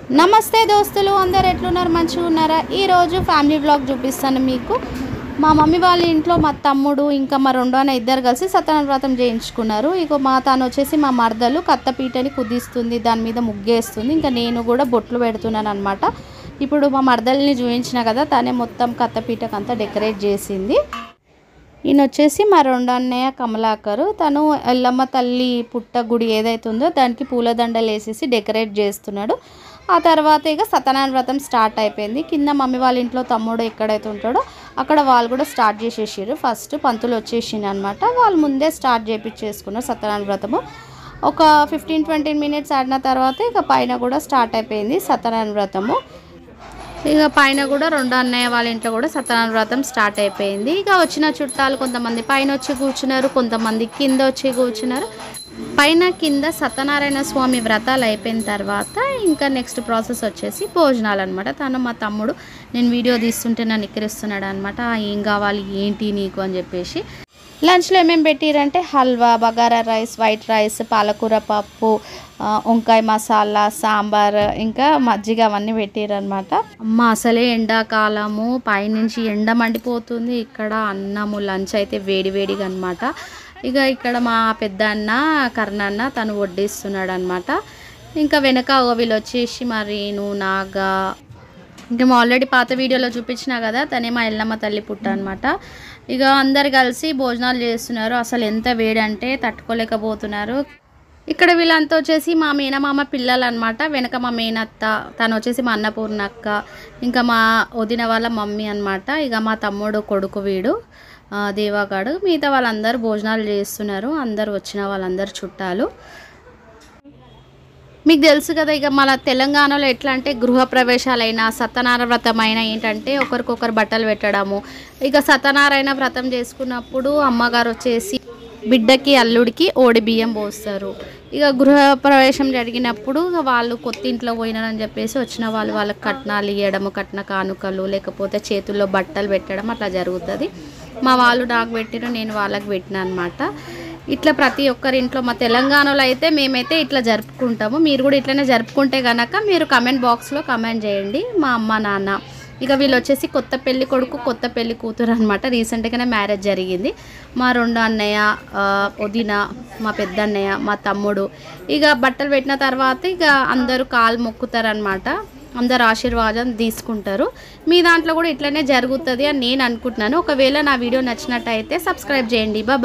నమస్తే దోస్తులు అందరు ఎట్లున్నారు మంచిగా ఉన్నారా ఈ రోజు ఫ్యామిలీ వ్లాగ్ చూపిస్తాను మీకు మా మమ్మీ వాళ్ళ ఇంట్లో మా తమ్ముడు ఇంకా మా రెండో అన్న ఇద్దరు కలిసి సత్యనారాయణ వ్రతం చేయించుకున్నారు ఇగో మా తాను వచ్చేసి మా మర్దలు కత్తపీటని కుదిస్తుంది దాని మీద ముగ్గేస్తుంది ఇంకా నేను కూడా బొట్లు పెడుతున్నాను అన్నమాట ఇప్పుడు మా మర్దల్ని చూపించిన కదా తనే మొత్తం కత్తపీటకంతా డెకరేట్ చేసింది ఈయన వచ్చేసి మా రెండో అన్నయ్య కమలాకరు తను ఎల్లమ్మ తల్లి పుట్ట గుడి ఏదైతే ఉందో దానికి పూలదండలు వేసేసి డెకరేట్ చేస్తున్నాడు ఆ తర్వాత ఇక సత్యనారాయణ వ్రతం స్టార్ట్ అయిపోయింది కింద మమ్మీ వాళ్ళ ఇంట్లో తమ్ముడు ఎక్కడైతే ఉంటాడో అక్కడ వాళ్ళు కూడా స్టార్ట్ చేసేసారు ఫస్ట్ పంతులు వచ్చేసింది అనమాట వాళ్ళు ముందే స్టార్ట్ చేయించేసుకున్నారు సత్యనారాయణ వ్రతము ఒక 15-20 మినిట్స్ ఆడిన తర్వాత ఇక పైన కూడా స్టార్ట్ అయిపోయింది సత్యనారాయణ వ్రతము ఇక పైన కూడా రెండో అన్నయ్య వాళ్ళ ఇంట్లో కూడా సత్యనారాయణ వ్రతం స్టార్ట్ అయిపోయింది ఇక వచ్చిన చుట్టాలు కొంతమంది పైన వచ్చి కూర్చున్నారు కొంతమంది కింద వచ్చి కూర్చున్నారు పైన కింద సత్యనారాయణ స్వామి వ్రతాలు అయిపోయిన తర్వాత ఇంకా నెక్స్ట్ ప్రాసెస్ వచ్చేసి భోజనాలు అనమాట తను మా తమ్ముడు నేను వీడియో తీస్తుంటే నన్ను ఎక్కిరిస్తున్నాడు అనమాట ఏం కావాలి ఏంటి నీకు అని చెప్పేసి లంచ్లో ఏమేమి పెట్టిరంటే halwa bagara rice white rice పాలకూర పప్పు వంకాయ మసాలా సాంబార్ ఇంకా మజ్జిగ అవన్నీ పెట్టిరనమాట అమ్మ అసలే ఎండాకాలము పైనుంచి ఎండ మండిపోతుంది ఇక్కడ అన్నము లంచ్ అయితే వేడివేడిగా అనమాట ఇక ఇక్కడ మా పెద్ద అన్న కర్ణన్న తను వడ్డిస్తున్నాడు అనమాట ఇంకా వెనక వీళ్ళు వచ్చేసి మరీను నాగా ఇంకా ఆల్రెడీ పాత వీడియోలో చూపించినా కదా తనే మా ఎల్లమ్మ తల్లి పుట్ట అనమాట ఇక అందరు కలిసి భోజనాలు చేస్తున్నారు అసలు ఎంత వేడి అంటే తట్టుకోలేకపోతున్నారు ఇక్కడ వీళ్ళంతా వచ్చేసి మా మేనమామ పిల్లలు అనమాట వెనక మా మేనత్త తను వచ్చేసి మా అన్నపూర్ణక్క ఇంకా మా వదిన వాళ్ళ మమ్మీ అనమాట ఇక మా తమ్ముడు కొడుకు వీడు దేవాగాడు మిగతా వాళ్ళందరూ భోజనాలు చేస్తున్నారు అందరు వచ్చిన వాళ్ళందరూ చుట్టాలు మీకు తెలుసు కదా ఇక మన తెలంగాణలో ఎట్లా అంటే గృహప్రవేశాలైనా సత్యనారాయణ వ్రతం అయినా ఏంటంటే ఒకరికొకరు బట్టలు పెట్టడము ఇక సత్యనారాయణ వ్రతం చేసుకున్నప్పుడు అమ్మగారు వచ్చేసి బిడ్డకి అల్లుడికి ఓడి బియ్యం పోస్తారు ఇక గృహప్రవేశం జరిగినప్పుడు వాళ్ళు కొత్త ఇంట్లో పోయినారని చెప్పేసి వచ్చిన వాళ్ళకి కట్నాలు ఇవ్వడము కట్న కానుకలు లేకపోతే చేతుల్లో బట్టలు పెట్టడం అట్లా జరుగుతుంది మా వాళ్ళు నాకు పెట్టిన నేను వాళ్ళకి పెట్టిన అనమాట ఇట్లా ప్రతి ఒక్కరి ఇంట్లో మా తెలంగాణలో అయితే మేమైతే ఇట్లా జరుపుకుంటాము మీరు కూడా ఇట్లనే జరుపుకుంటే కనుక మీరు కమెంట్ బాక్స్లో కమెంట్ చేయండి మా అమ్మ నాన్న ఇక వీళ్ళు వచ్చేసి కొత్త పెళ్లి కొడుకు కొత్త పెళ్లి కూతురు అనమాట రీసెంట్గానే మ్యారేజ్ జరిగింది మా రెండో అన్నయ్య వదిన మా పెద్ద అన్నయ్య మా తమ్ముడు ఇక బట్టలు పెట్టిన తర్వాత ఇక అందరూ కాలు మొక్కుతారనమాట అందరు ఆశీర్వాదం తీసుకుంటారు మీ దాంట్లో కూడా ఇట్లనే జరుగుతుంది అని నేను అనుకుంటున్నాను ఒకవేళ నా వీడియో నచ్చినట్టయితే సబ్స్క్రైబ్ చేయండి బాయ్.